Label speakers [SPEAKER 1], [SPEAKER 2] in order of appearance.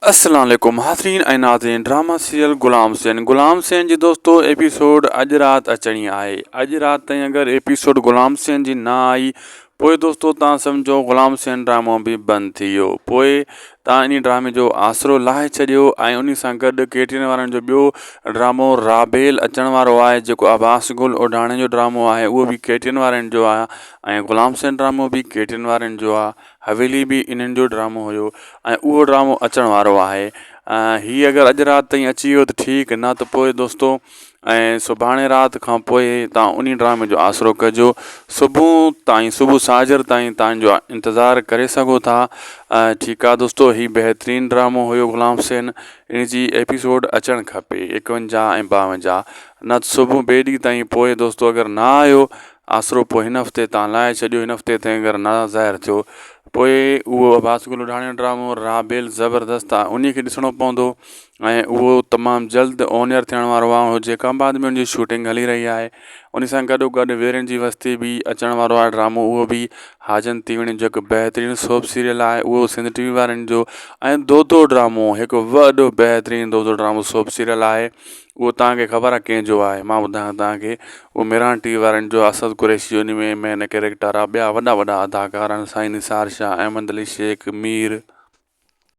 [SPEAKER 1] अस्सलाम वालेकुम हाज़रीन ऐं नाज़रीन। ड्रामा सीरियल ग़ुलाम हुसैन जी दोस्तो एपिसोड अॼु राति अचणी आहे। अॼु राति ताईं अगरि एपिसोड ग़ुलाम हुसैन जी ना आई पोइ दोस्तो तव्हां सम्झो ग़ुलाम हुसैन ड्रामो बि बंदि थी वियो। पोइ तव्हां इन ड्रामे जो आसिरो लाहे छॾियो ऐं उन सां गॾु केटिरनि वारनि जो ॿियो ड्रामो राबेल अचण वारो आहे, जेको अब्बास गुल ओडाणे जो ड्रामो आहे, उहो बि केटिरनि वारनि जो आहे। ऐं ग़ुलाम हुसैन ड्रामो बि केटिरनि वारनि जो आहे। हवेली बि इन्हनि जो ड्रामो हुयो ऐं उहो ड्रामो अचण वारो आहे। हीअ अगरि अॼु राति ताईं अची वियो त ठीकु, न त पोइ दोस्तो ऐं सुभाणे राति खां पोइ तव्हां उन ड्रामे जो आसिरो कजो। सुबुह साझर ताईं तव्हांजो इंतज़ारु करे सघो था। ठीकु आहे दोस्तो, हीउ बहितरीनु ड्रामो हुयो ग़ुलाम हुसैन। इन जी एपिसोड अचणु खपे 51 ऐं 52, न त सुबुह ॿिए ॾींहं ताईं। पोइ दोस्तो अगरि ना आयो आसिरो पोइ हिन हफ़्ते तव्हां लाहे छॾियो। हिन हफ़्ते ताईं अगरि ना ज़ाहिर थियो पोइ उहो अब्बास गुल ओडाणे जो ड्रामो राबेल ज़बरदस्तु आहे, उन खे ॾिसणो पवंदो ऐं उहो तमामु जल्द ऑन एयर थियण वारो आहे। जेकाबाद में उनजी शूटिंग हली रही आहे। उन सां गॾोगॾु वीरनि जी वस्ती बि अचण वारो आहे ड्रामो, उहो बि हाजन तीवणी जो हिकु बहितरीनु सोप सीरियल आहे, उहो सिंध टीवी वारनि जो। ऐं दो ड्रामो हिकु वॾो बहितरीनु दो ड्रामो सोप सीरियल आहे, उहो तव्हांखे ख़बर आहे कंहिंजो आहे। मां ॿुधायां तव्हांखे, उहो मिरान टीवी वारनि जो असद कुरैशी उन में मेन कैरेक्टर आहे। ॿिया वॾा अदाकार आहिनि, साईं निसार शाह, अहमद अली शेख, मीर।